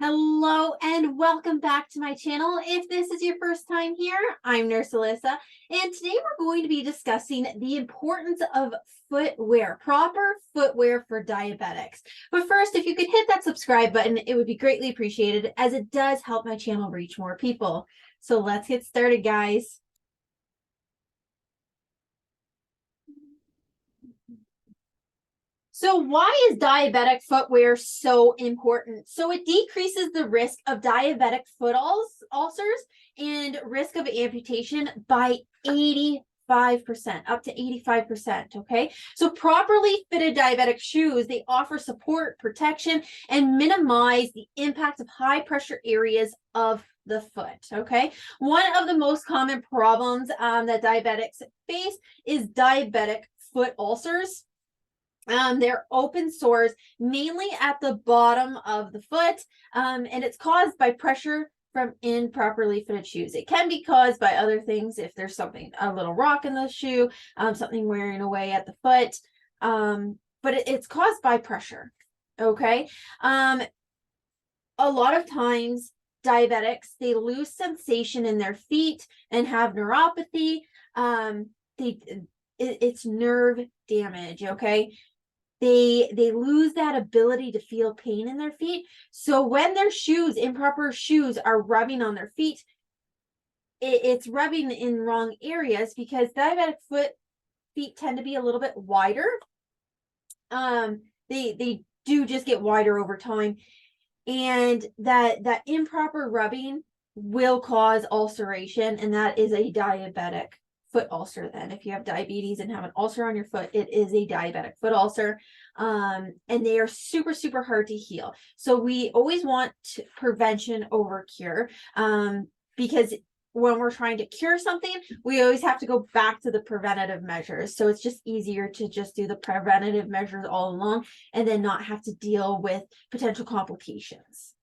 Hello and welcome back to my channel. If this is your first time here, I'm Nurse Alyssa, and today we're going to be discussing the importance of footwear, proper footwear for diabetics. But first, if you could hit that subscribe button, it would be greatly appreciated as it does help my channel reach more people. So let's get started, guys. So why is diabetic footwear so important? So it decreases the risk of diabetic foot ulcers and risk of amputation by 85%, up to 85%, okay? So properly fitted diabetic shoes, they offer support, protection, and minimize the impact of high pressure areas of the foot, okay? One of the most common problems that diabetics face is diabetic foot ulcers. They're open sores mainly at the bottom of the foot, and it's caused by pressure from improperly fitted shoes. It can be caused by other things if there's something, a little rock in the shoe, something wearing away at the foot, but it's caused by pressure, okay? A lot of times diabetics, they lose sensation in their feet and have neuropathy. It's nerve damage, okay? They lose that ability to feel pain in their feet. So when their shoes, improper shoes, are rubbing on their feet, it's rubbing in wrong areas because diabetic feet tend to be a little bit wider. They do just get wider over time, and that improper rubbing will cause ulceration, and that is a diabetic foot ulcer. Then if you have diabetes and have an ulcer on your foot, it is a diabetic foot ulcer, and they are super hard to heal. So we always want prevention over cure, because when we're trying to cure something, we always have to go back to the preventative measures. So it's just easier to just do the preventative measures all along and then not have to deal with potential complications.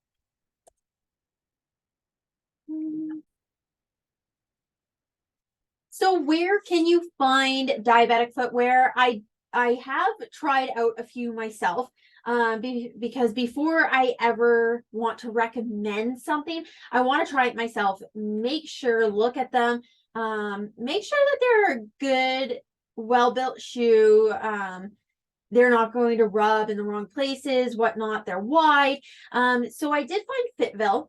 So where can you find diabetic footwear? I have tried out a few myself, because before I ever want to recommend something, I want to try it myself, make sure, look at them, make sure that they're a good, well-built shoe. They're not going to rub in the wrong places, whatnot, they're wide. So I did find Fitville.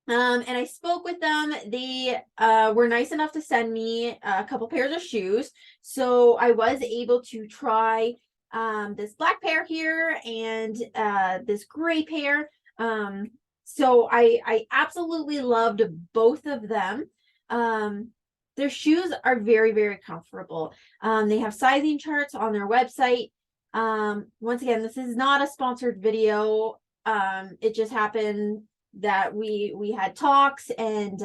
And I spoke with them. They were nice enough to send me a couple pairs of shoes. So I was able to try this black pair here and this gray pair. So I absolutely loved both of them. Their shoes are very comfortable. They have sizing charts on their website. Once again, this is not a sponsored video. It just happened that we had talks, and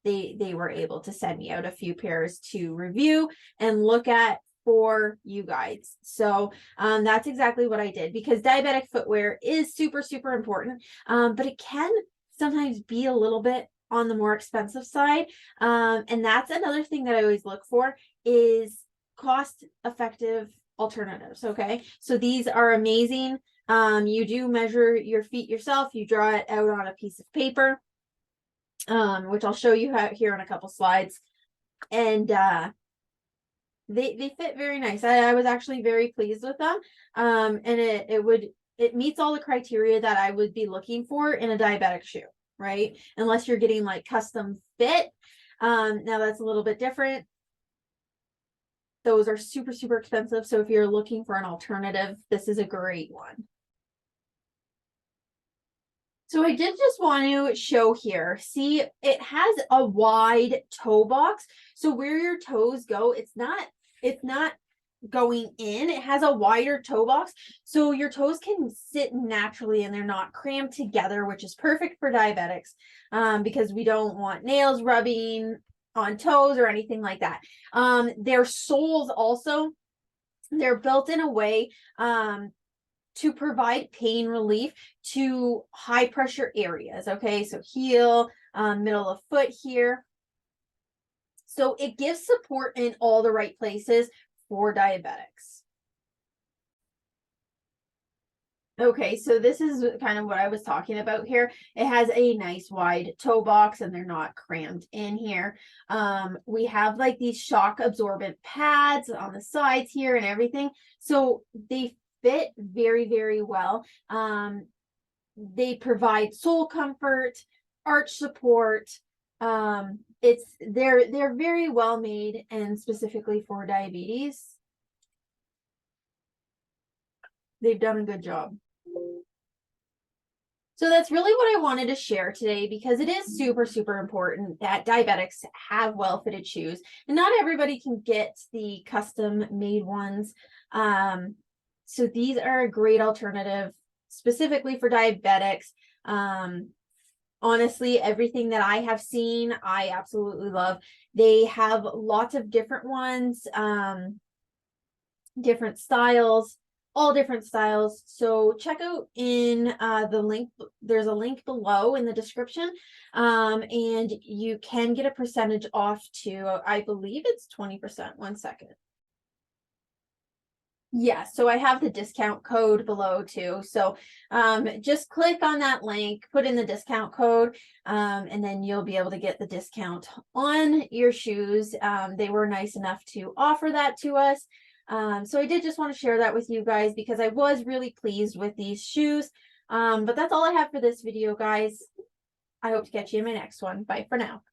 they were able to send me out a few pairs to review and look at for you guys. So that's exactly what I did, because diabetic footwear is super important, but it can sometimes be a little bit on the more expensive side, and that's another thing that I always look for is cost effective alternatives. Okay, so these are amazing. You do measure your feet yourself. You draw it out on a piece of paper, which I'll show you here in a couple slides. And they fit very nice. I was actually very pleased with them. And it meets all the criteria that I would be looking for in a diabetic shoe, right? Unless you're getting like custom fit. Now that's a little bit different. Those are super expensive. So if you're looking for an alternative, this is a great one. So I did just want to show here. See, it has a wide toe box. So where your toes go, it's not going in. It has a wider toe box. So your toes can sit naturally and they're not cramped together, which is perfect for diabetics, because we don't want nails rubbing on toes or anything like that. Their soles also, they're built in a way to provide pain relief to high pressure areas. Okay, so heel, middle of foot here. So it gives support in all the right places for diabetics. Okay, so this is kind of what I was talking about here. It has a nice wide toe box and they're not crammed in here. We have like these shock absorbent pads on the sides here and everything. So they fit very, very well. They provide sole comfort, arch support. They're very well made and specifically for diabetes. They've done a good job. So that's really what I wanted to share today because it is super, super important that diabetics have well-fitted shoes. And not everybody can get the custom made ones. So these are a great alternative specifically for diabetics. Honestly, everything that I have seen, I absolutely love. They have lots of different ones, different styles, all different styles. So check out in the link. There's a link below in the description, and you can get a percentage off to, I believe it's 20%. 1 second. Yeah, so I have the discount code below too. So just click on that link, put in the discount code, and then you'll be able to get the discount on your shoes. They were nice enough to offer that to us. So I did just want to share that with you guys because I was really pleased with these shoes. But that's all I have for this video, guys. I hope to catch you in my next one. Bye for now.